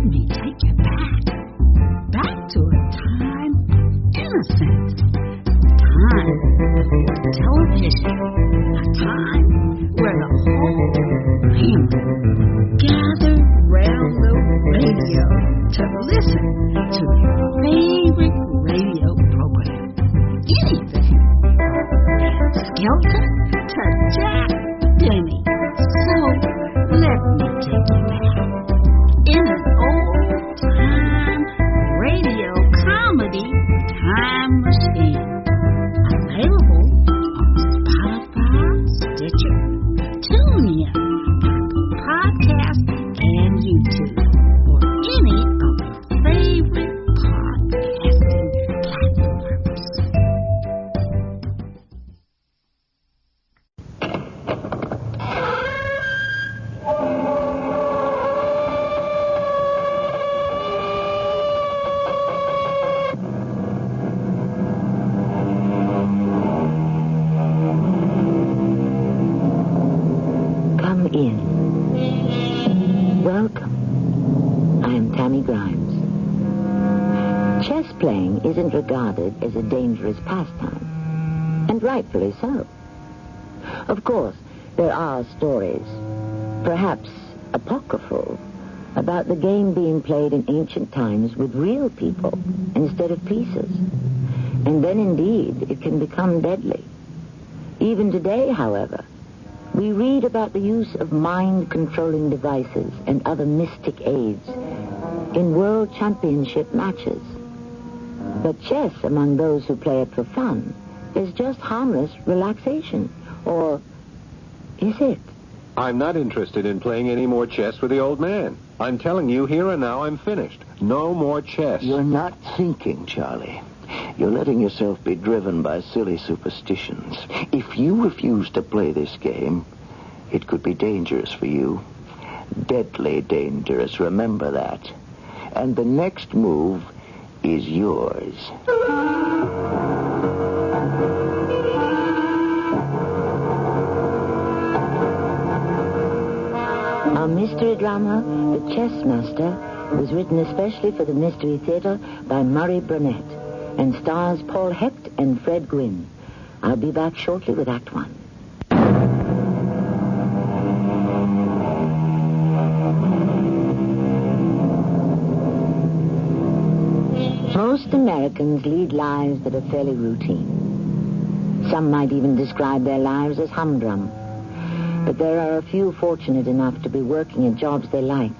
let me take you back to a time innocent. Time before television. A time where the whole family gathered round the radio to listen to their favorite radio program. Anything from Skelton to Jack Benny. So let me take you back in an old-time radio comedy time machine. Available on Spotify, Stitcher, TuneIn, Apple Podcasts, and YouTube, or any of your favorite podcasting platforms. Come in. Welcome. I am Tammy Grimes. Chess playing isn't regarded as a dangerous pastime, and rightfully so. Of course, there are stories, perhaps apocryphal, about the game being played in ancient times with real people instead of pieces. And then indeed it can become deadly. Even today, however, we read about the use of mind-controlling devices and other mystic aids in world championship matches. But chess, among those who play it for fun, is just harmless relaxation. Or is it? I'm not interested in playing any more chess with the old man. I'm telling you here and now I'm finished. No more chess. You're not thinking, Charlie. You're letting yourself be driven by silly superstitions. If you refuse to play this game, it could be dangerous for you. Deadly dangerous, remember that. And the next move is yours. Our mystery drama, The Chess Master, was written especially for the Mystery Theater by Murray Burnett and stars Paul Hecht and Fred Gwynne. I'll be back shortly with Act One. Most Americans lead lives that are fairly routine. Some might even describe their lives as humdrum. But there are a few fortunate enough to be working at jobs they like.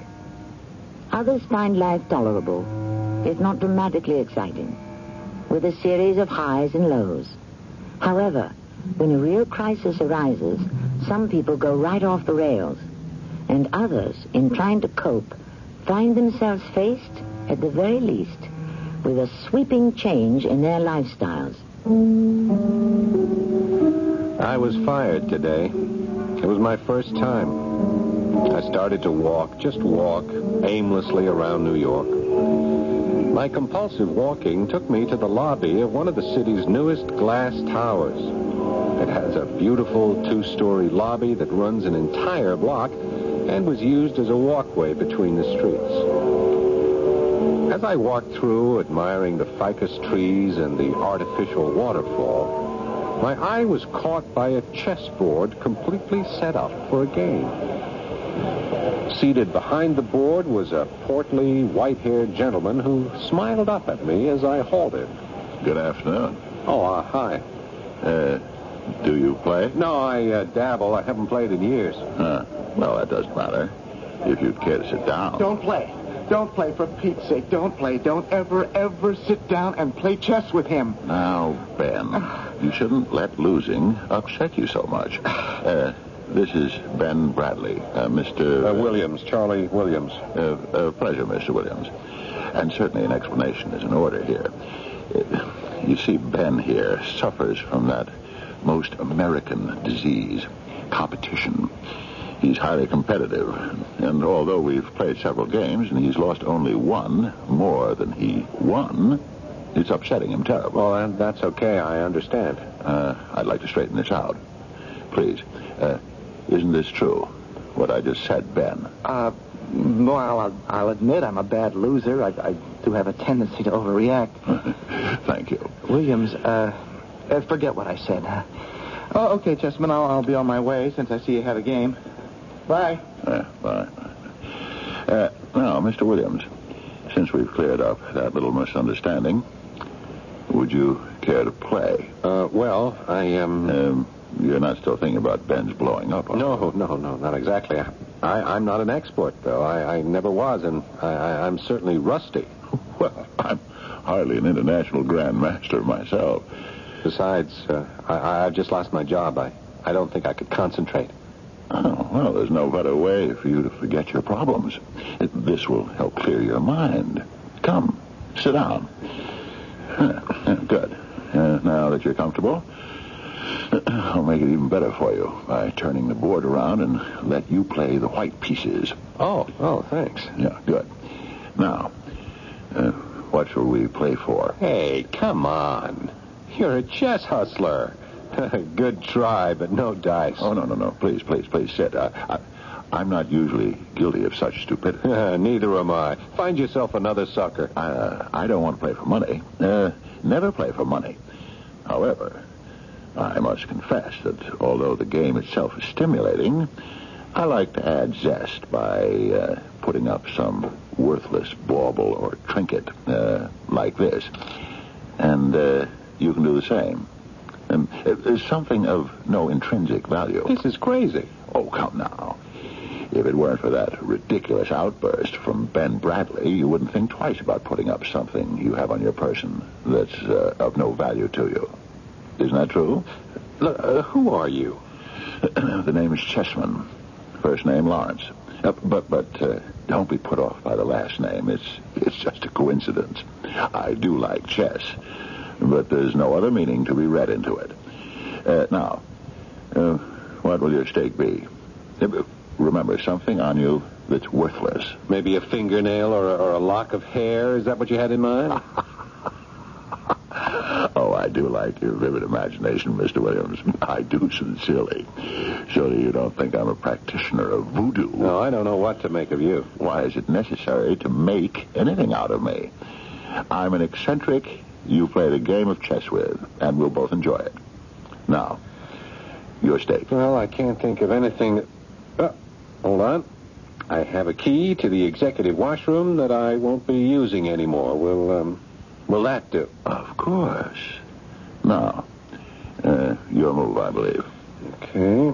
Others find life tolerable, if not dramatically exciting, with a series of highs and lows. However, when a real crisis arises, some people go right off the rails, and others, in trying to cope, find themselves faced, at the very least, with a sweeping change in their lifestyles. I was fired today. It was my first time. I started to walk, just walk, aimlessly around New York. My compulsive walking took me to the lobby of one of the city's newest glass towers. It has a beautiful two-story lobby that runs an entire block and was used as a walkway between the streets. As I walked through, admiring the ficus trees and the artificial waterfall, my eye was caught by a chessboard completely set up for a game. Seated behind the board was a portly, white-haired gentleman who smiled up at me as I halted. Good afternoon. Oh, hi. Do you play? No, I dabble. I haven't played in years. Well, that doesn't matter. If you'd care to sit down. Don't play. Don't play, for Pete's sake. Don't play. Don't ever sit down and play chess with him. Now, Ben, you shouldn't let losing upset you so much. This is Ben Bradley, Mr. Williams, Charlie Williams. Pleasure, Mr. Williams. And certainly an explanation is in order here. You see, Ben here suffers from that most American disease, competition. He's highly competitive, and although we've played several games and he's lost only one more than he won, it's upsetting him terribly. Well, that's okay. I understand. I'd like to straighten this out. Please, isn't this true? what I just said, Ben? Well, I'll admit I'm a bad loser. I do have a tendency to overreact. Thank you. Williams, forget what I said. Oh, okay, Chessman, I'll be on my way since I see you have a game. Bye. Bye. Now, Mr. Williams, since we've cleared up that little misunderstanding, would you care to play? Well, I am... You're not still thinking about Ben's blowing up, are No, not exactly. I'm not an expert, though. I never was, and I'm certainly rusty. Well, I'm hardly an international grandmaster myself. Besides, I've just lost my job. I don't think I could concentrate. Oh, well, there's no better way for you to forget your problems. This will help clear your mind. Come, sit down. Good. Now that you're comfortable, I'll make it even better for you by turning the board around and let you play the white pieces. Oh, thanks. Yeah, good. Now, what shall we play for? Hey, come on. You're a chess hustler. Good try, but no dice. Oh, no. Please sit. I'm not usually guilty of such stupidity. Neither am I. Find yourself another sucker. I don't want to play for money. Never play for money. However, I must confess that although the game itself is stimulating, I like to add zest by putting up some worthless bauble or trinket like this. And you can do the same. There's something of no intrinsic value. This is crazy. Oh, come now. If it weren't for that ridiculous outburst from Ben Bradley, you wouldn't think twice about putting up something you have on your person that's of no value to you. Isn't that true? Look, who are you? The name is Chessman. First name Lawrence. But don't be put off by the last name. It's just a coincidence. I do like chess, but there's no other meaning to be read into it. Now, what will your stake be? Remember, something on you that's worthless. Maybe a fingernail or a lock of hair? Is that what you had in mind? Oh, I do like your vivid imagination, Mr. Williams. I do sincerely. Surely you don't think I'm a practitioner of voodoo. No, I don't know what to make of you. Why is it necessary to make anything out of me? I'm an eccentric you play the game of chess with, and we'll both enjoy it. Now, your stake. Well, I can't think of anything... hold on. I have a key to the executive washroom that I won't be using anymore. Will that do? Of course. Now, your move, I believe. Okay.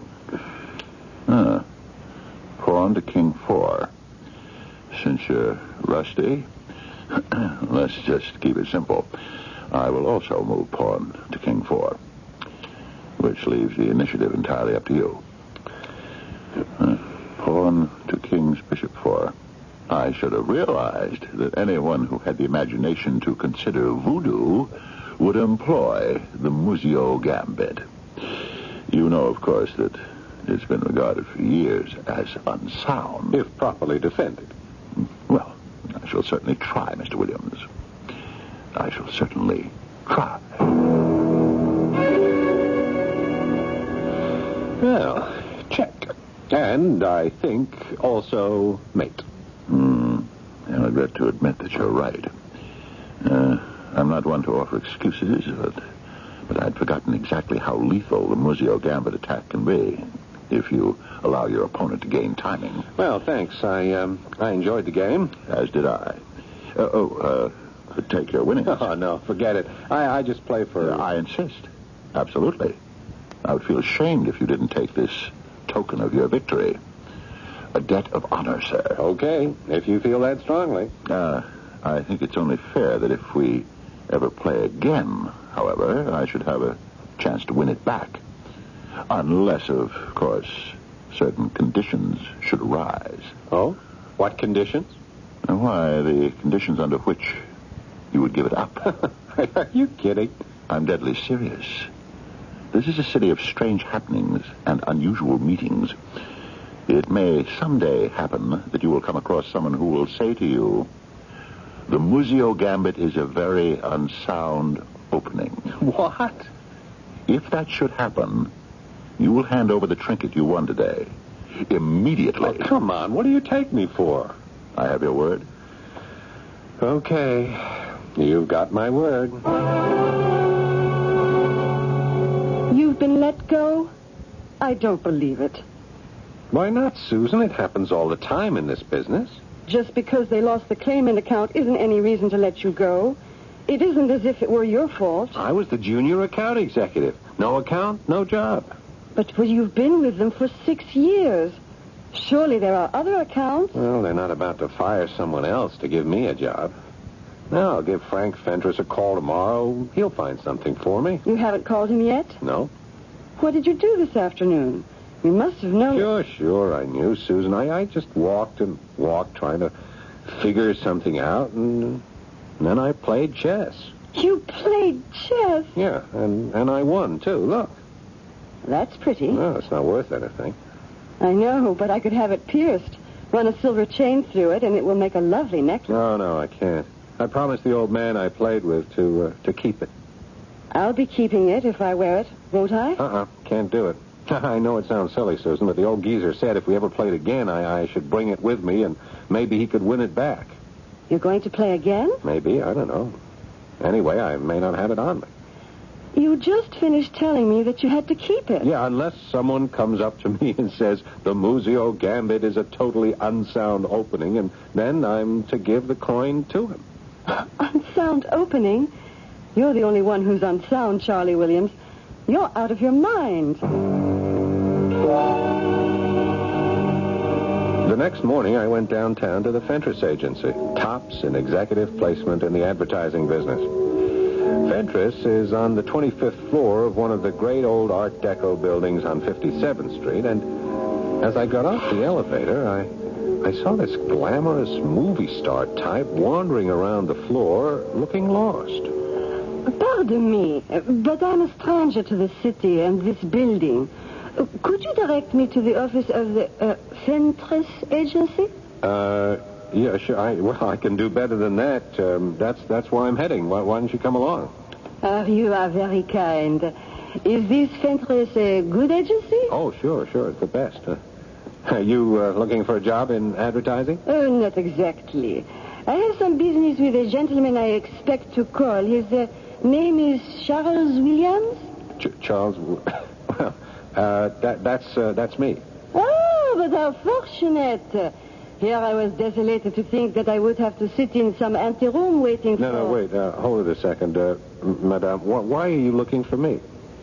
Pawn to King 4. Since you're rusty, let's just keep it simple. I will also move pawn to King 4, which leaves the initiative entirely up to you. Pawn to King's Bishop 4. I should have realized that anyone who had the imagination to consider voodoo would employ the Muzio Gambit. You know, of course, that it's been regarded for years as unsound. If properly defended. Well, I shall certainly try, Mr. Williams. I shall certainly try. Well, check. And I think also mate. I regret to admit that you're right. I'm not one to offer excuses, but I'd forgotten exactly how lethal the Muzio Gambit attack can be if you allow your opponent to gain timing. Well, thanks. I enjoyed the game. As did I. Take your winnings. Oh, no, forget it. I just play for... I insist. Absolutely. I would feel ashamed if you didn't take this token of your victory. A debt of honor, sir. Okay, if you feel that strongly. I think it's only fair that if we ever play again, however, I should have a chance to win it back. Unless, of course, certain conditions should arise. Oh? What conditions? Why, the conditions under which you would give it up. Are you kidding? I'm deadly serious. This is a city of strange happenings and unusual meetings. It may someday happen that you will come across someone who will say to you, the Muzio Gambit is a very unsound opening. What? If that should happen, you will hand over the trinket you won today, Immediately. Oh, come on. What do you take me for? I have your word? Okay. You've got my word. You've been let go? I don't believe it. Why not, Susan? It happens all the time in this business. Just because they lost the claimant account isn't any reason to let you go. It isn't as if it were your fault. I was the junior account executive. No account, no job. But you've been with them for 6 years. Surely there are other accounts. Well, they're not about to fire someone else to give me a job. Now, I'll give Frank Fentress a call tomorrow. He'll find something for me. You haven't called him yet? No. What did you do this afternoon? You must have known... Sure, I knew, Susan. I just walked and walked, trying to figure something out, and then I played chess. You played chess? Yeah, and I won, too. Look. That's pretty. No, it's not worth anything. I know, but I could have it pierced. Run a silver chain through it, and it will make a lovely necklace. No, I can't. I promised the old man I played with to keep it. I'll be keeping it if I wear it, won't I? Can't do it. I know it sounds silly, Susan, but the old geezer said if we ever played again, I should bring it with me, and maybe he could win it back. You're going to play again? Maybe, I don't know. Anyway, I may not have it on me. You just finished telling me that you had to keep it. Yeah, unless someone comes up to me and says the Muzio Gambit is a totally unsound opening, and then I'm to give the coin to him. Unsound opening? You're the only one who's unsound, Charlie Williams. You're out of your mind. The next morning, I went downtown to the Fentress Agency, tops in executive placement in the advertising business. Fentress is on the 25th floor of one of the great old Art Deco buildings on 57th Street, and as I got off the elevator, I saw this glamorous movie star type wandering around the floor, looking lost. Pardon me, but I'm a stranger to the city and this building. Could you direct me to the office of the Fentress Agency? Yeah, sure. I can do better than that. That's where I'm heading. Why don't you come along? You are very kind. Is this Fentress a good agency? Oh, sure. It's the best. Are you looking for a job in advertising? Not exactly. I have some business with a gentleman I expect to call. His name is Charles Williams? Charles? Well, that's me. Oh, but how fortunate. Here I was desolated to think that I would have to sit in some anteroom waiting for... No, wait. Hold it a second. Madame, why are you looking for me?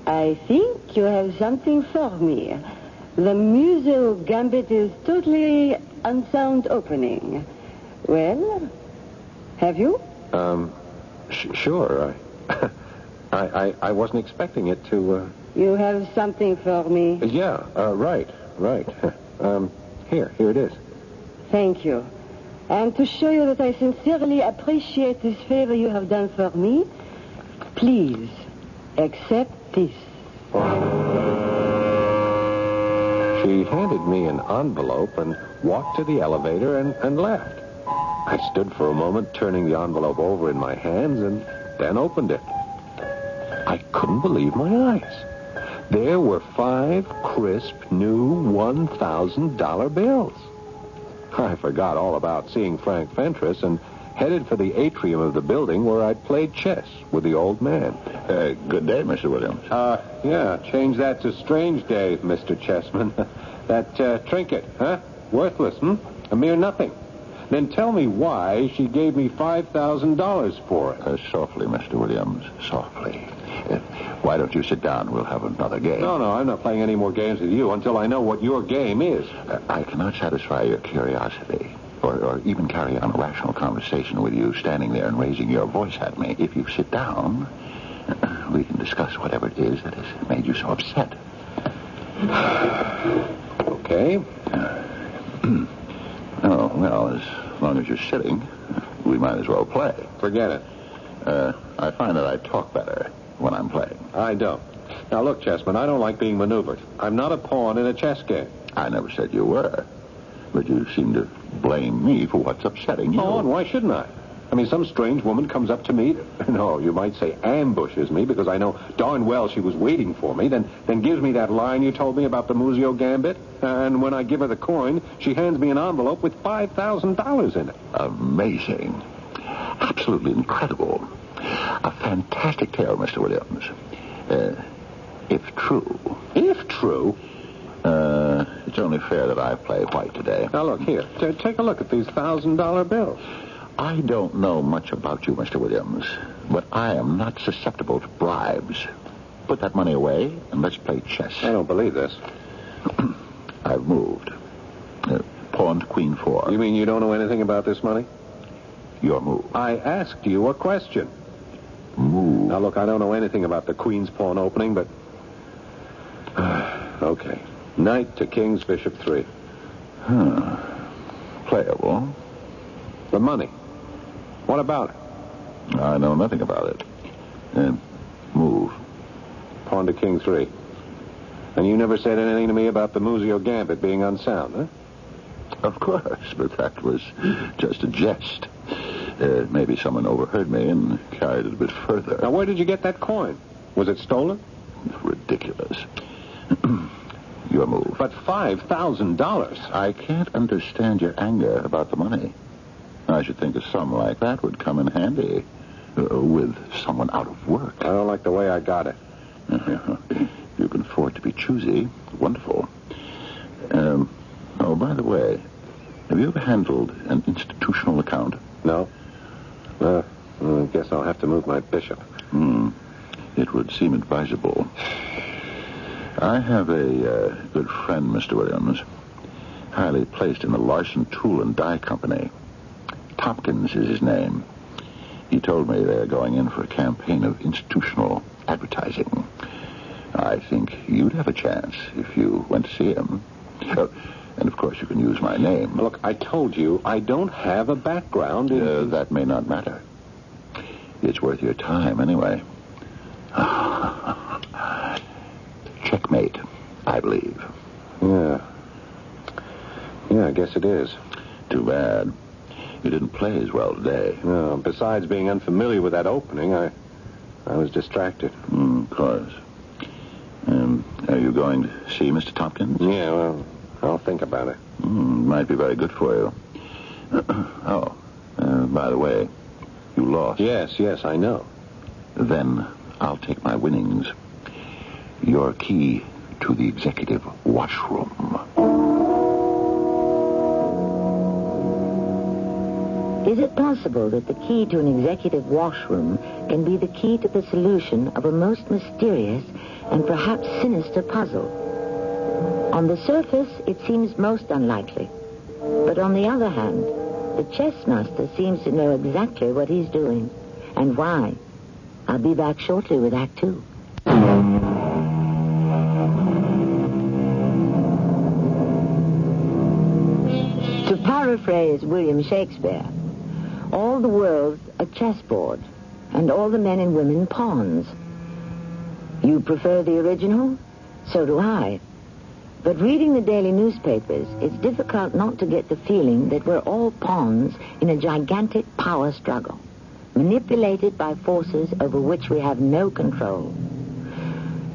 I think you have something for me. The Museo Gambit is totally unsound opening. Well, have you? Sure. I wasn't expecting it to... You have something for me? Yeah, right. Here it is. Thank you. And to show you that I sincerely appreciate this favor you have done for me, please accept this. She handed me an envelope and walked to the elevator and left. I stood for a moment, turning the envelope over in my hands, and then opened it. I couldn't believe my eyes. There were 5 crisp, new $1,000 bills. I forgot all about seeing Frank Fentress and headed for the atrium of the building where I'd played chess with the old man. Good day, Mr. Williams. Yeah, change that to strange day, Mr. Chessman. That trinket, huh? Worthless, A mere nothing. Then tell me why she gave me $5,000 for it. Softly, Mr. Williams, softly. Why don't you sit down? We'll have another game. No, I'm not playing any more games with you until I know what your game is. I cannot satisfy your curiosity or even carry on a rational conversation with you standing there and raising your voice at me. If you sit down, we can discuss whatever it is that has made you so upset. Okay. Oh, well, as long as you're sitting, we might as well play. Forget it. I find that I talk better when I'm playing. I don't. Now, look, Chessman, I don't like being maneuvered. I'm not a pawn in a chess game. I never said you were. But you seem to blame me for what's upsetting you. Oh, and why shouldn't I? mean, some strange woman comes up to me, no, you might say ambushes me, because I know darn well she was waiting for me, then gives me that line you told me about the Muzio Gambit, and when I give her the coin, she hands me an envelope with $5,000 in it. Amazing. Absolutely incredible. A fantastic tale, Mr. Williams. If true. If true? It's only fair that I play white today. Now, look, here. Take a look at these $1,000 bills. I don't know much about you, Mr. Williams, but I am not susceptible to bribes. Put that money away, and let's play chess. I don't believe this. I've moved. Pawn to Queen 4. You mean you don't know anything about this money? Your move. I asked you a question. Move. Now, look, I don't know anything about the Queen's pawn opening, but... okay. Knight to King's Bishop 3. Playable. The money. What about it? I know nothing about it. Move. Pawn to King 3. And you never said anything to me about the Muzio Gambit being unsound, huh? Of course, but that was just a jest. Maybe someone overheard me and carried it a bit further. Now, where did you get that coin? Was it stolen? Ridiculous. Your move. But $5,000. I can't understand your anger about the money. I should think a sum like that would come in handy with someone out of work. I don't like the way I got it. You can afford to be choosy. Wonderful. Oh, by the way, have you ever handled an institutional account? No. I guess I'll have to move my bishop. It would seem advisable. I have a good friend, Mr. Williams, highly placed in the Larson Tool and Die Company. Tompkins is his name. He told me they're going in for a campaign of institutional advertising. I think you'd have a chance if you went to see him. And, of course, you can use my name. Look, I told you I don't have a background in... that may not matter. It's worth your time, anyway. Checkmate, I believe. Yeah, I guess it is. Too bad. You didn't play as well today. No, besides being unfamiliar with that opening, I was distracted. Of course. Are you going to see Mr. Tompkins? Yeah, well, I'll think about it. Might be very good for you. By the way, you lost. Yes, I know. Then I'll take my winnings. Your key to the executive washroom. Is it possible that the key to an executive washroom can be the key to the solution of a most mysterious and perhaps sinister puzzle? On the surface, it seems most unlikely. But on the other hand, the chess master seems to know exactly what he's doing and why. I'll be back shortly with Act 2. To paraphrase William Shakespeare, all the world's a chessboard, and all the men and women pawns. You prefer the original? So do I. But reading the daily newspapers, it's difficult not to get the feeling that we're all pawns in a gigantic power struggle, manipulated by forces over which we have no control.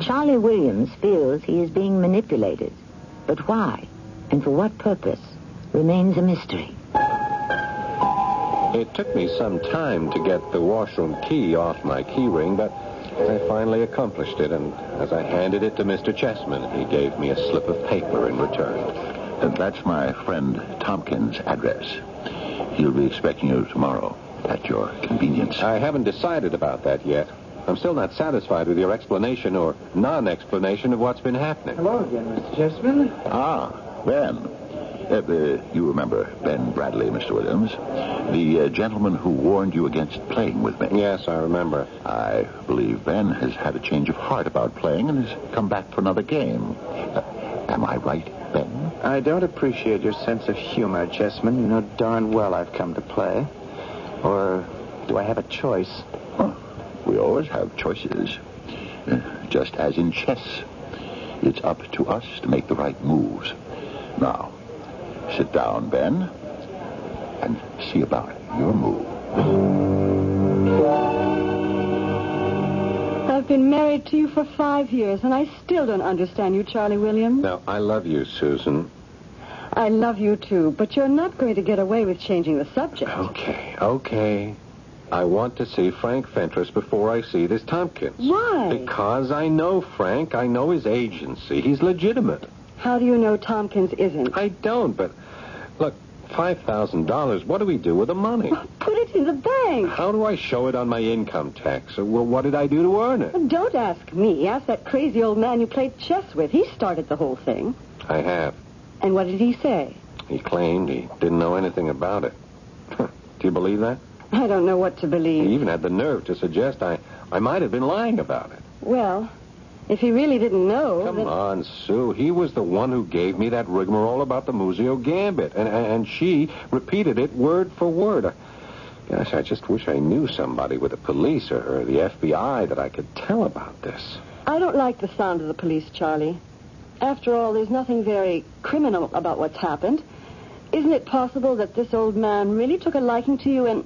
Charlie Williams feels he is being manipulated, but why and for what purpose remains a mystery. It took me some time to get the washroom key off my key ring, but I finally accomplished it, and as I handed it to Mr. Chessman, he gave me a slip of paper in return. That's my friend Tompkins' address. He'll be expecting you tomorrow at your convenience. I haven't decided about that yet. I'm still not satisfied with your explanation or non-explanation of what's been happening. Hello again, Mr. Chessman. Ben. You remember Ben Bradley, Mr. Williams, the gentleman who warned you against playing with me. Yes, I remember. I believe Ben has had a change of heart about playing and has come back for another game. Am I right, Ben? I don't appreciate your sense of humor, Chessman. You know darn well I've come to play. Or do I have a choice? We always have choices. Just as in chess. It's up to us to make the right moves. Now, sit down, Ben, and see about your move. I've been married to you for 5 years, and I still don't understand you, Charlie Williams. Now, I love you, Susan. I love you, too, but you're not going to get away with changing the subject. Okay. I want to see Frank Fentress before I see this Tompkins. Why? Because I know Frank. I know his agency. He's legitimate. How do you know Tompkins isn't? I don't, but look, $5,000, what do we do with the money? Put it in the bank. How do I show it on my income tax? Well, what did I do to earn it? Don't ask me. Ask that crazy old man you played chess with. He started the whole thing. I have. And what did he say? He claimed he didn't know anything about it. Do you believe that? I don't know what to believe. He even had the nerve to suggest I might have been lying about it. Well, if he really didn't know... Come on, Sue. He was the one who gave me that rigmarole about the Muzio Gambit. And she repeated it word for word. Gosh, I just wish I knew somebody with the police or the FBI that I could tell about this. I don't like the sound of the police, Charlie. After all, there's nothing very criminal about what's happened. Isn't it possible that this old man really took a liking to you and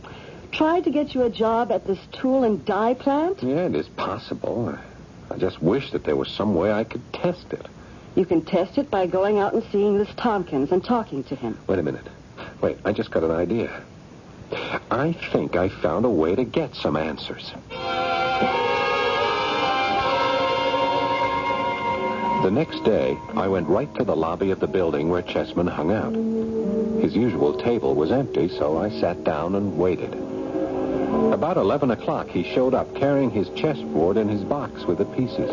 tried to get you a job at this tool and die plant? Yeah, it is possible. I just wish that there was some way I could test it. You can test it by going out and seeing this Tompkins and talking to him. Wait a minute. Wait, I just got an idea. I think I found a way to get some answers. The next day, I went right to the lobby of the building where Chessman hung out. His usual table was empty, so I sat down and waited. About 11 o'clock, he showed up carrying his chessboard and his box with the pieces.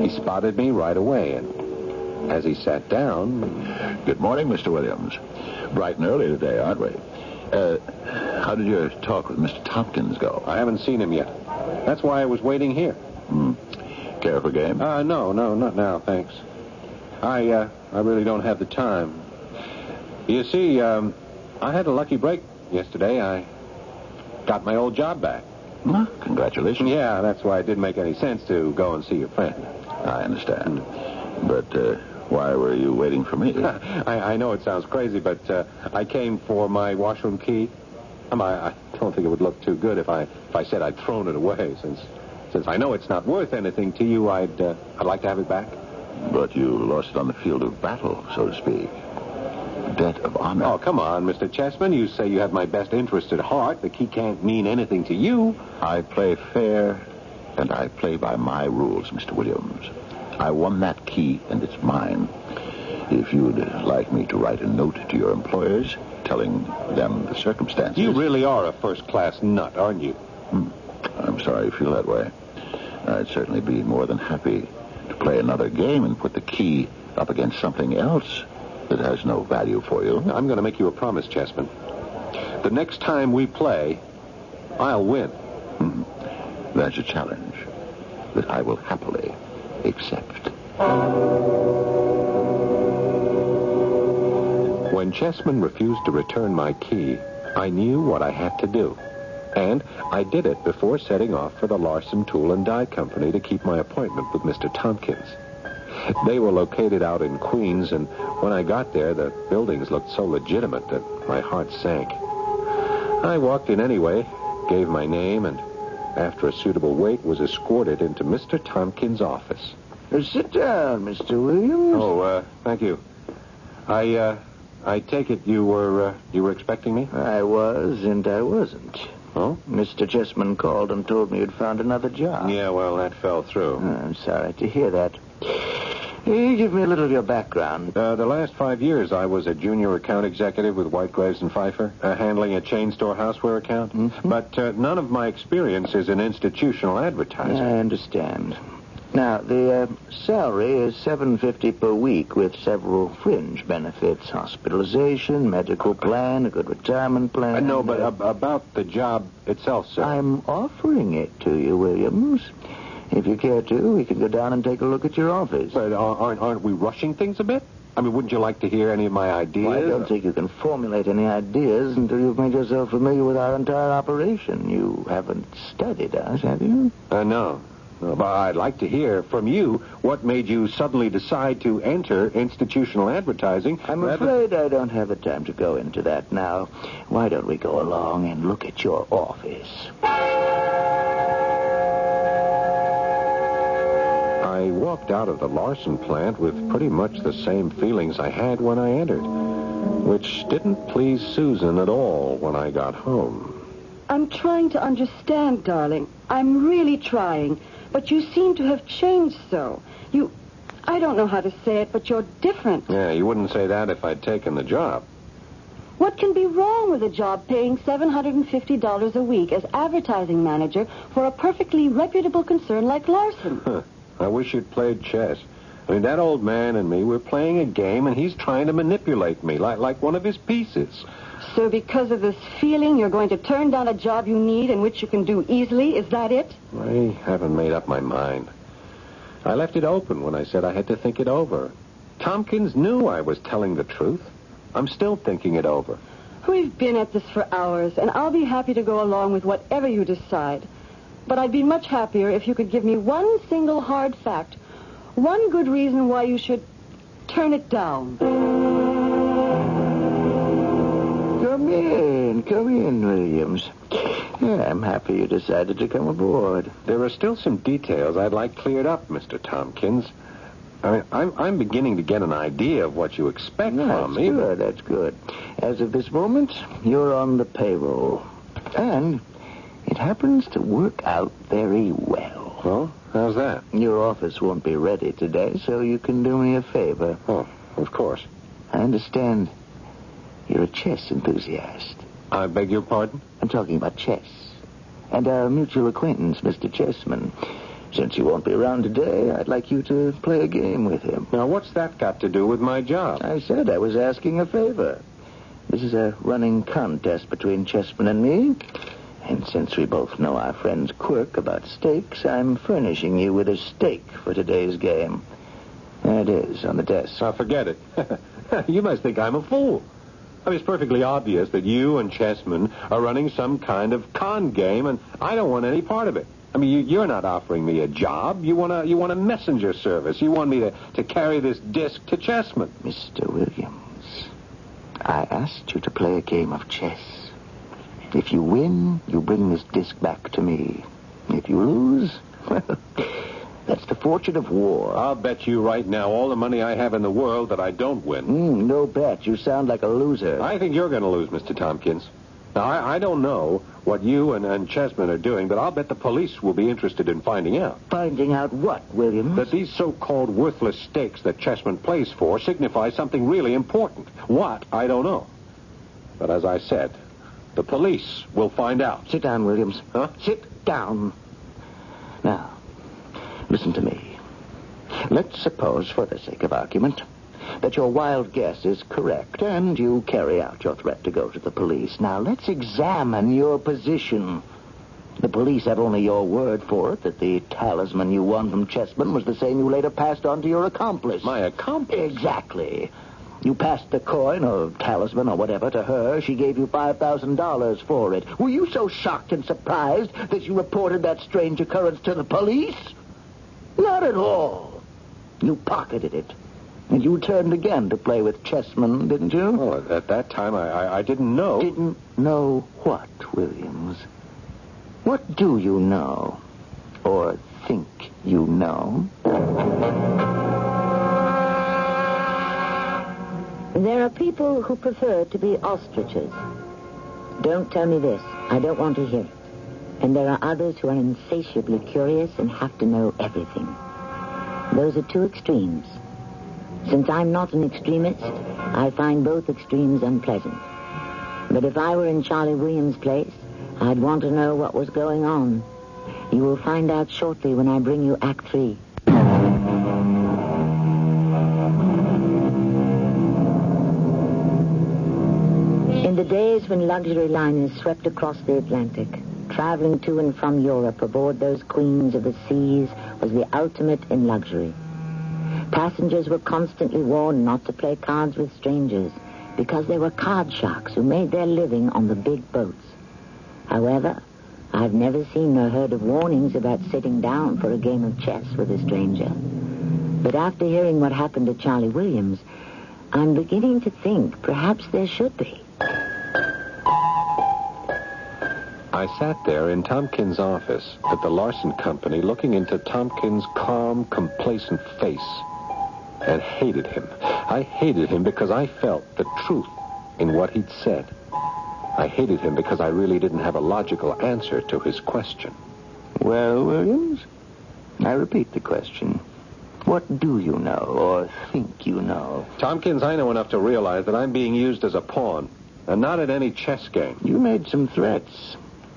He spotted me right away, and as he sat down... Good morning, Mr. Williams. Bright and early today, aren't we? How did your talk with Mr. Tompkins go? I haven't seen him yet. That's why I was waiting here. Care for a game? No, not now, thanks. I really don't have the time. You see, I had a lucky break yesterday. I got my old job back. Congratulations. Yeah, that's why it didn't make any sense to go and see your friend. I understand. But why were you waiting for me? I know it sounds crazy, but I came for my washroom key. I don't think it would look too good if I said I'd thrown it away. Since I know it's not worth anything to you, I'd like to have it back. But you lost it on the field of battle, so to speak. Debt of honor. Oh, come on, Mr. Chessman. You say you have my best interest at heart. The key can't mean anything to you. I play fair, and I play by my rules, Mr. Williams. I won that key, and it's mine. If you'd like me to write a note to your employers, telling them the circumstances... You really are a first-class nut, aren't you? I'm sorry you feel that way. I'd certainly be more than happy to play another game and put the key up against something else that has no value for you. I'm going to make you a promise, Chessman. The next time we play, I'll win. That's a challenge that I will happily accept. When Chessman refused to return my key, I knew what I had to do. And I did it before setting off for the Larson Tool and Die Company to keep my appointment with Mr. Tompkins. They were located out in Queens, and when I got there, the buildings looked so legitimate that my heart sank. I walked in anyway, gave my name, and after a suitable wait, was escorted into Mr. Tompkins' office. Sit down, Mr. Williams. Oh, thank you. I take it you were expecting me? I was, and I wasn't. Oh? Mr. Chessman called and told me you'd found another job. Yeah, well, that fell through. I'm sorry to hear that. You give me a little of your background. The last 5 years, I was a junior account executive with White, Graves, and Pfeiffer, handling a chain store houseware account. But none of my experience is in institutional advertising. I understand. Now, the salary is $7.50 per week with several fringe benefits: hospitalization, medical plan, a good retirement plan. No, but about the job itself, sir. I'm offering it to you, Williams. If you care to, we can go down and take a look at your office. But aren't we rushing things a bit? I mean, wouldn't you like to hear any of my ideas? Well, I don't think you can formulate any ideas until you've made yourself familiar with our entire operation. You haven't studied us, have you? No. But I'd like to hear from you what made you suddenly decide to enter institutional advertising. I'm afraid I don't have the time to go into that now. Why don't we go along and look at your office? I walked out of the Larson plant with pretty much the same feelings I had when I entered, which didn't please Susan at all when I got home. I'm trying to understand, darling. I'm really trying. But you seem to have changed so. I don't know how to say it, but you're different. Yeah, you wouldn't say that if I'd taken the job. What can be wrong with a job paying $750 a week as advertising manager for a perfectly reputable concern like Larson? I wish you'd played chess. I mean, that old man and me, we're playing a game, and he's trying to manipulate me like one of his pieces. So because of this feeling, you're going to turn down a job you need and which you can do easily? Is that it? I haven't made up my mind. I left it open when I said I had to think it over. Tompkins knew I was telling the truth. I'm still thinking it over. We've been at this for hours, and I'll be happy to go along with whatever you decide. But I'd be much happier if you could give me one single hard fact, one good reason why you should turn it down. Come in, Williams. Yeah, I'm happy you decided to come aboard. There are still some details I'd like cleared up, Mr. Tompkins. I mean, I'm beginning to get an idea of what you expect from me. That's good. As of this moment, you're on the payroll. And it happens to work out very well. Well, how's that? Your office won't be ready today, so you can do me a favor. Oh, of course. I understand you're a chess enthusiast. I beg your pardon? I'm talking about chess. And our mutual acquaintance, Mr. Chessman. Since you won't be around today, I'd like you to play a game with him. Now, what's that got to do with my job? I said I was asking a favor. This is a running contest between Chessman and me. And since we both know our friend's quirk about stakes, I'm furnishing you with a stake for today's game. There it is, on the desk. Now, forget it. You must think I'm a fool. I mean, it's perfectly obvious that you and Chessman are running some kind of con game, and I don't want any part of it. I mean, you're not offering me a job. You want a messenger service. You want me to carry this disc to Chessman. Mr. Williams, I asked you to play a game of chess. If you win, you bring this disc back to me. If you lose, well, that's the fortune of war. I'll bet you right now all the money I have in the world that I don't win. No bet. You sound like a loser. I think you're going to lose, Mr. Tompkins. Now, I don't know what you and Chessman are doing, but I'll bet the police will be interested in finding out. Finding out what, Williams? That these so-called worthless stakes that Chessman plays for signify something really important. What, I don't know. But as I said, the police will find out. Sit down, Williams. Huh? Sit down. Now, listen to me. Let's suppose, for the sake of argument, that your wild guess is correct, and you carry out your threat to go to the police. Now, let's examine your position. The police have only your word for it that the talisman you won from Chessman was the same you later passed on to your accomplice. My accomplice? Exactly. You passed the coin or talisman or whatever to her. She gave you $5,000 for it. Were you so shocked and surprised that you reported that strange occurrence to the police? Not at all. You pocketed it. And you turned again to play with Chessman, didn't you? Oh, at that time, I didn't know. Didn't know what, Williams? What do you know? Or think you know? There are people who prefer to be ostriches. Don't tell me this. I don't want to hear it. And there are others who are insatiably curious and have to know everything. Those are two extremes. Since I'm not an extremist, I find both extremes unpleasant. But if I were in Charlie Williams' place, I'd want to know what was going on. You will find out shortly when I bring you Act 3. In the days when luxury liners swept across the Atlantic, traveling to and from Europe aboard those queens of the seas was the ultimate in luxury. Passengers were constantly warned not to play cards with strangers because they were card sharks who made their living on the big boats. However, I've never seen nor heard of warnings about sitting down for a game of chess with a stranger. But after hearing what happened to Charlie Williams, I'm beginning to think perhaps there should be. I sat there in Tompkins' office at the Larson Company looking into Tompkins' calm, complacent face and hated him. I hated him because I felt the truth in what he'd said. I hated him because I really didn't have a logical answer to his question. Well, Williams, I repeat the question. What do you know or think you know? Tompkins, I know enough to realize that I'm being used as a pawn, and not at any chess game. You made some threats.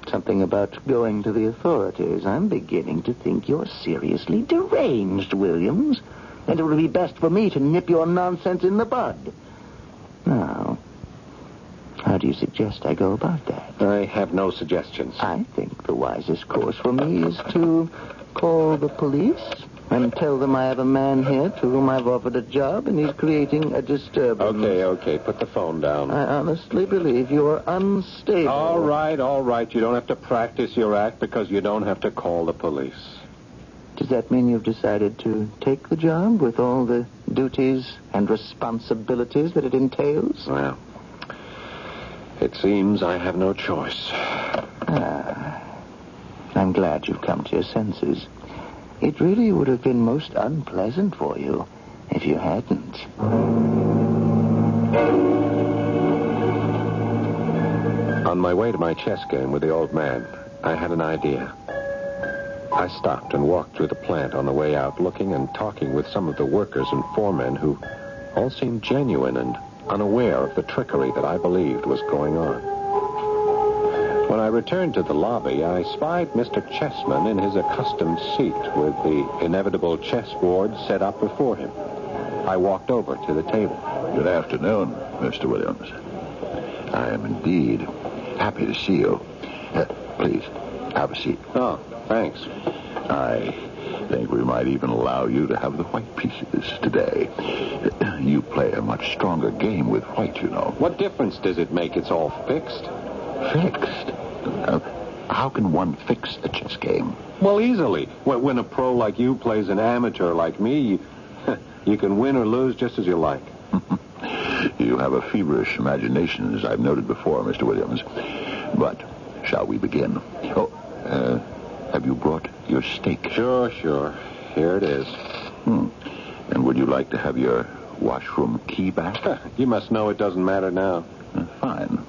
Something about going to the authorities. I'm beginning to think you're seriously deranged, Williams. And it would be best for me to nip your nonsense in the bud. Now, how do you suggest I go about that? I have no suggestions. I think the wisest course for me is to call the police and tell them I have a man here to whom I've offered a job and he's creating a disturbance. Okay. Put the phone down. I honestly believe you're unstable. All right. You don't have to practice your act because you don't have to call the police. Does that mean you've decided to take the job with all the duties and responsibilities that it entails? Well, it seems I have no choice. I'm glad you've come to your senses. It really would have been most unpleasant for you if you hadn't. On my way to my chess game with the old man, I had an idea. I stopped and walked through the plant on the way out, looking and talking with some of the workers and foremen who all seemed genuine and unaware of the trickery that I believed was going on. When I returned to the lobby, I spied Mr. Chessman in his accustomed seat with the inevitable chessboard set up before him. I walked over to the table. Good afternoon, Mr. Williams. I am indeed happy to see you. Please, have a seat. Oh, thanks. I think we might even allow you to have the white pieces today. You play a much stronger game with white, you know. What difference does it make? It's all fixed. Fixed? How can one fix a chess game? Well, easily. When a pro like you plays an amateur like me, you can win or lose just as you like. You have a feverish imagination, as I've noted before, Mr. Williams. But shall we begin? Have you brought your steak? Sure. Here it is. And would you like to have your washroom key back? You must know it doesn't matter now. Fine.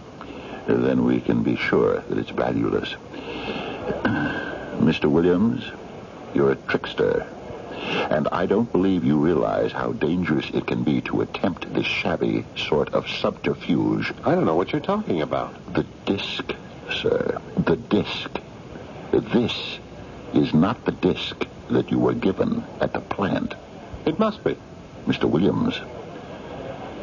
Then we can be sure that it's valueless. Mr. Williams, you're a trickster. And I don't believe you realize how dangerous it can be to attempt this shabby sort of subterfuge. I don't know what you're talking about. The disc, sir. The disc. This is not the disc that you were given at the plant. It must be. Mr. Williams,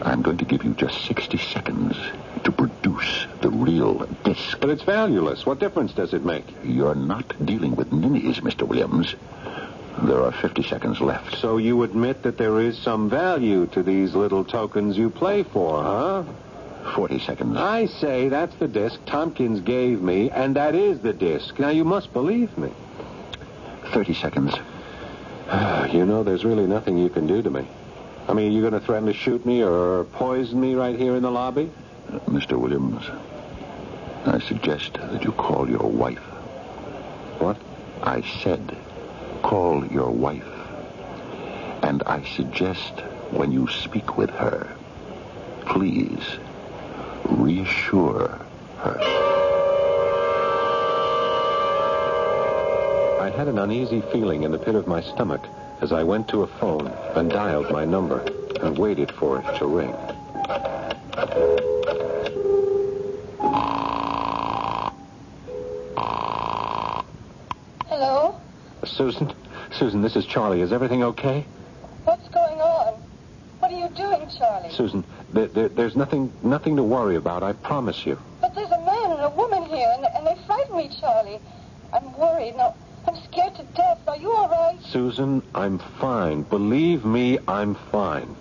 I'm going to give you just 60 seconds to produce the real disc. But it's valueless. What difference does it make? You're not dealing with ninnies, Mr. Williams. There are 50 seconds left. So you admit that there is some value to these little tokens you play for, huh? 40 seconds. I say that's the disc Tompkins gave me, and that is the disc. Now, you must believe me. 30 seconds. You know, there's really nothing you can do to me. I mean, are you going to threaten to shoot me or poison me right here in the lobby? Mr. Williams, I suggest that you call your wife. What? I said call your wife. And I suggest when you speak with her, please reassure her. I had an uneasy feeling in the pit of my stomach as I went to a phone and dialed my number and waited for it to ring. Hello? Susan, this is Charlie. Is everything okay? What's going on? What are you doing, Charlie? Susan, there's nothing to worry about, I promise you. But there's a man and a woman here, and they frightened me, Charlie. I'm worried. Now, I'm scared to death. Are you all right? Susan, I'm fine. Believe me, I'm fine.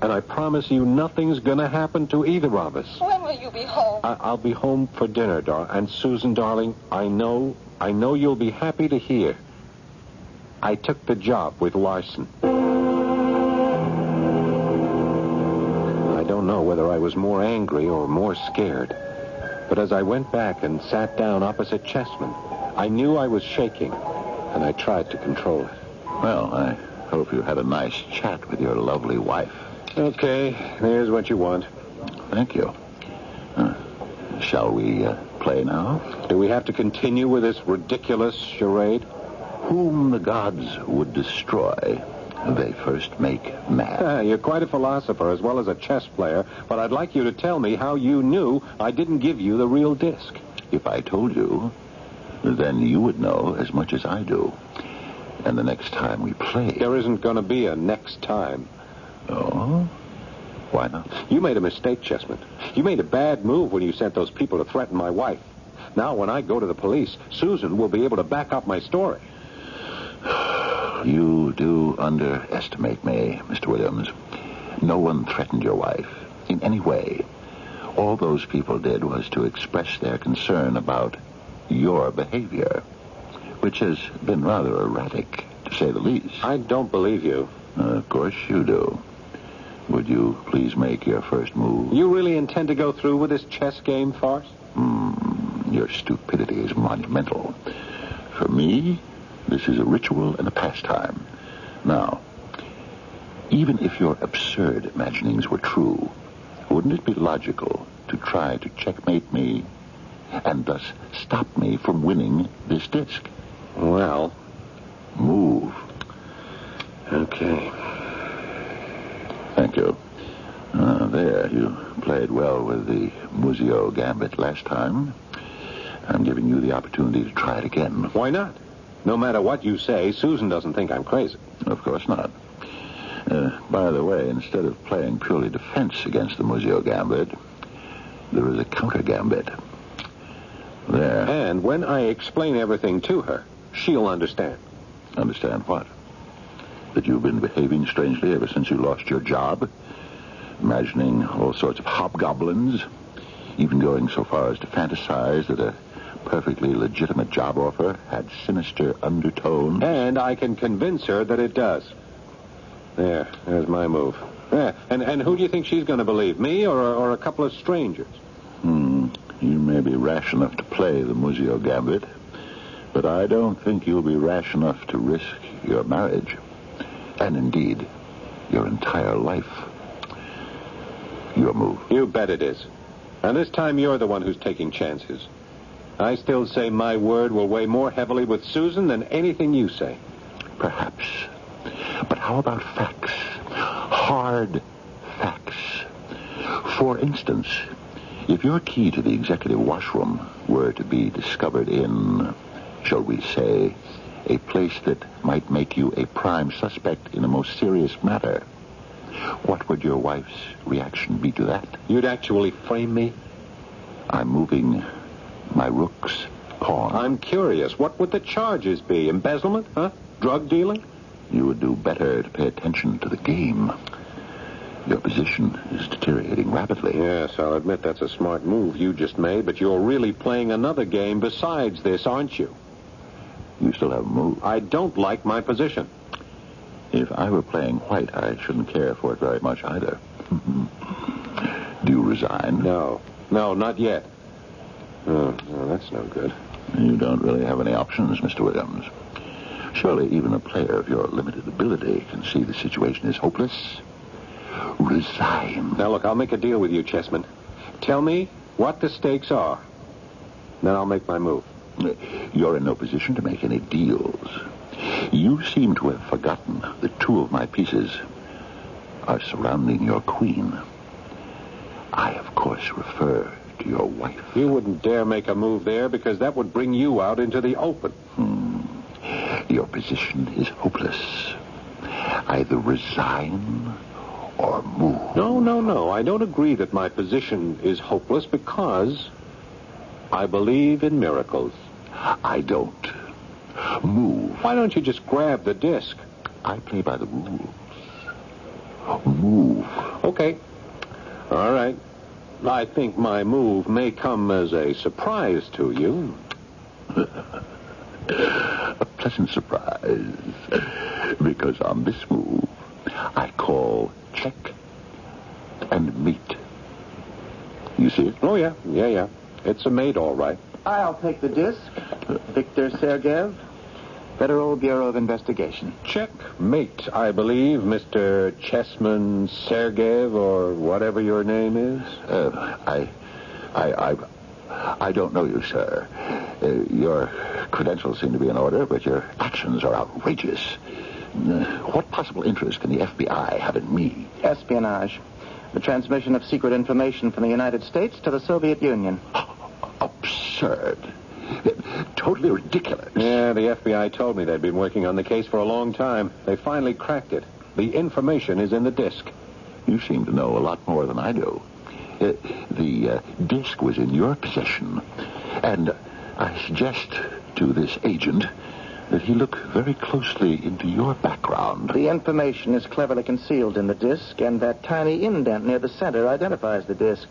And I promise you nothing's going to happen to either of us. When will you be home? I'll be home for dinner, darling. And Susan, darling, I know you'll be happy to hear. I took the job with Larson. I don't know whether I was more angry or more scared. But as I went back and sat down opposite Chessman, I knew I was shaking, and I tried to control it. Well, I hope you had a nice chat with your lovely wife. Okay, here's what you want. Thank you. Shall we play now? Do we have to continue with this ridiculous charade? Whom the gods would destroy, they first make mad. You're quite a philosopher as well as a chess player, but I'd like you to tell me how you knew I didn't give you the real disc. If I told you, then you would know as much as I do. And the next time we play... There isn't going to be a next time. Oh? Why not? You made a mistake, Chessman. You made a bad move when you sent those people to threaten my wife. Now, when I go to the police, Susan will be able to back up my story. You do underestimate me, Mr. Williams. No one threatened your wife in any way. All those people did was to express their concern about your behavior, which has been rather erratic, to say the least. I don't believe you. Of course you do. Would you please make your first move? You really intend to go through with this chess game farce? Your stupidity is monumental. For me, this is a ritual and a pastime. Now, even if your absurd imaginings were true, wouldn't it be logical to try to checkmate me and thus stop me from winning this disc? Well... Move. Okay. Thank you. There, you played well with the Muzio Gambit last time. I'm giving you the opportunity to try it again. Why not? No matter what you say, Susan doesn't think I'm crazy. Of course not. By the way, instead of playing purely defense against the Muzio Gambit, there is a counter gambit. There. And when I explain everything to her, she'll understand. Understand what? That you've been behaving strangely ever since you lost your job? Imagining all sorts of hobgoblins? Even going so far as to fantasize that a perfectly legitimate job offer had sinister undertones? And I can convince her that it does. There's my move. Yeah. And who do you think she's going to believe, me or a couple of strangers? You may be rash enough to play the Muzio Gambit, but I don't think you'll be rash enough to risk your marriage. And indeed, your entire life. Your move. You bet it is. And this time you're the one who's taking chances. I still say my word will weigh more heavily with Susan than anything you say. Perhaps. But how about facts? Hard facts. For instance, if your key to the executive washroom were to be discovered in, shall we say, a place that might make you a prime suspect in a most serious matter, what would your wife's reaction be to that? You'd actually frame me? I'm moving my rook's pawn. I'm curious. What would the charges be? Embezzlement? Huh? Drug dealing? You would do better to pay attention to the game. Your position is deteriorating rapidly. Yes, I'll admit that's a smart move you just made, but you're really playing another game besides this, aren't you? You still have a move. I don't like my position. If I were playing white, I shouldn't care for it very much either. Do you resign? No, not yet. Oh, that's no good. You don't really have any options, Mr. Williams. Surely even a player of your limited ability can see the situation is hopeless. Resign. Now, look, I'll make a deal with you, Chessman. Tell me what the stakes are. Then I'll make my move. You're in no position to make any deals. You seem to have forgotten that two of my pieces are surrounding your queen. I, of course, refer to your wife. You wouldn't dare make a move there because that would bring you out into the open. Your position is hopeless. Either resign or move. No. I don't agree that my position is hopeless because I believe in miracles. I don't. Move. Why don't you just grab the disc? I play by the rules. Move. Okay. All right. I think my move may come as a surprise to you. A pleasant surprise. Because on this move, I call check and mate. You see it? Oh, yeah. Yeah. It's a mate, all right. I'll take the disc. Victor Sergeyev, Federal Bureau of Investigation. Checkmate, I believe, Mr. Chessman Sergeyev, or whatever your name is. I don't know you, sir. Your credentials seem to be in order, but your actions are outrageous. What possible interest can the FBI have in me? Espionage. The transmission of secret information from the United States to the Soviet Union. Absurd. Totally ridiculous. Yeah, the FBI told me they'd been working on the case for a long time. They finally cracked it. The information is in the disc. You seem to know a lot more than I do. The disc was in your possession, and I suggest to this agent that he look very closely into your background. The information is cleverly concealed in the disc, and that tiny indent near the center identifies the disc.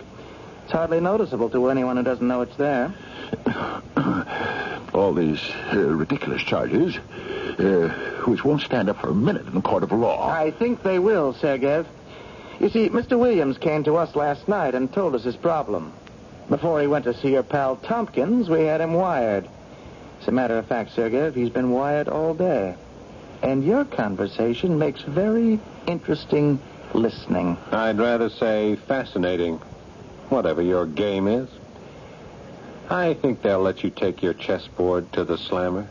It's hardly noticeable to anyone who doesn't know it's there. All these ridiculous charges, which won't stand up for a minute in a court of law. I think they will, Sergeyev. You see, Mr. Williams came to us last night and told us his problem. Before he went to see your pal Tompkins, we had him wired. As a matter of fact, Sergeyev, he's been wired all day. And your conversation makes very interesting listening. I'd rather say fascinating, whatever your game is. I think they'll let you take your chessboard to the slammer.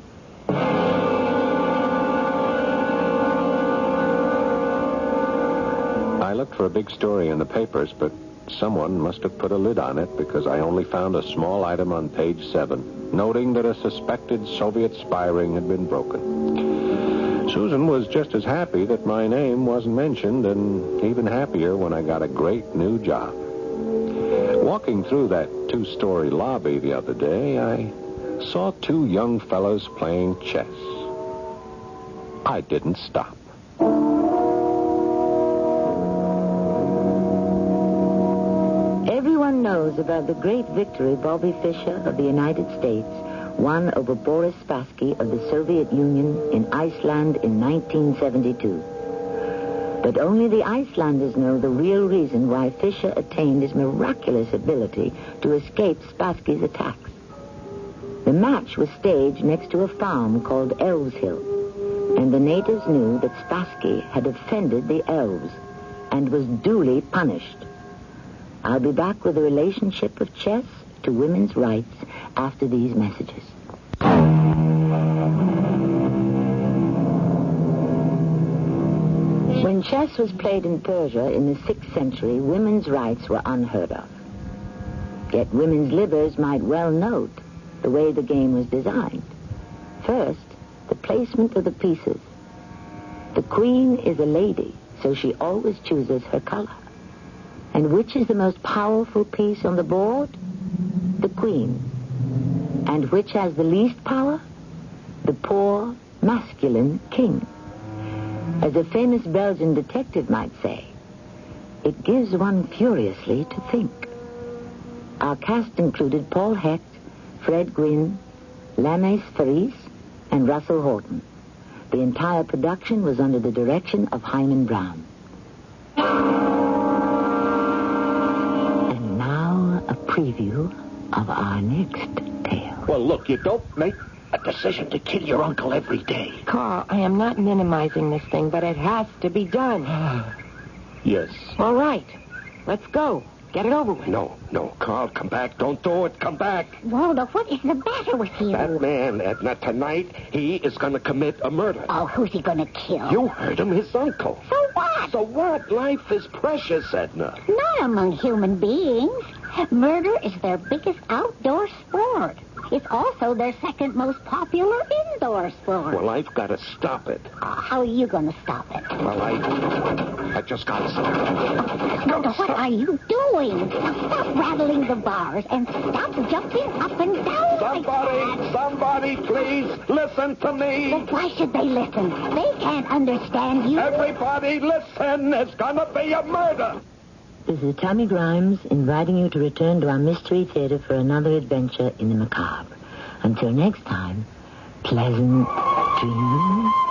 I looked for a big story in the papers, but someone must have put a lid on it because I only found a small item on page 7, noting that a suspected Soviet spy ring had been broken. Susan was just as happy that my name wasn't mentioned, and even happier when I got a great new job. Walking through that 2-story lobby the other day, I saw 2 young fellows playing chess. I didn't stop. Everyone knows about the great victory Bobby Fischer of the United States won over Boris Spassky of the Soviet Union in Iceland in 1972. But only the Icelanders know the real reason why Fischer attained his miraculous ability to escape Spassky's attacks. The match was staged next to a farm called Elves Hill, and the natives knew that Spassky had offended the elves and was duly punished. I'll be back with the relationship of chess to women's rights after these messages. When chess was played in Persia in the 6th century, women's rights were unheard of. Yet women's livers might well note the way the game was designed. First, the placement of the pieces. The queen is a lady, so she always chooses her color. And which is the most powerful piece on the board? The queen. And which has the least power? The poor, masculine king. As a famous Belgian detective might say, it gives one furiously to think. Our cast included Paul Hecht, Fred Gwynne, Lames Faris, and Russell Horton. The entire production was under the direction of Hyman Brown. And now a preview of our next tale. Well, look, you don't make a decision to kill your uncle every day. Carl, I am not minimizing this thing, but it has to be done. Yes. All right. Let's go. Get it over with. No, Carl, come back. Don't do it. Come back. Waldo, what is the matter with you? That man, Edna, tonight, he is going to commit a murder. Oh, who's he going to kill? You heard him, his uncle. So what? So what? Life is precious, Edna. Not among human beings. Murder is their biggest outdoor sport. It's also their second most popular indoor sport. Well, I've got to stop it. How are you going to stop it? Well, I just got to stop it. Waldo, Walter, what are you doing? Now stop rattling the bars and stop jumping up and down. Somebody, please listen to me. Well, why should they listen? They can't understand you. Everybody listen. It's gonna be a murder. This is Tammy Grimes inviting you to return to our Mystery Theater for another adventure in the macabre. Until next time, pleasant dreams.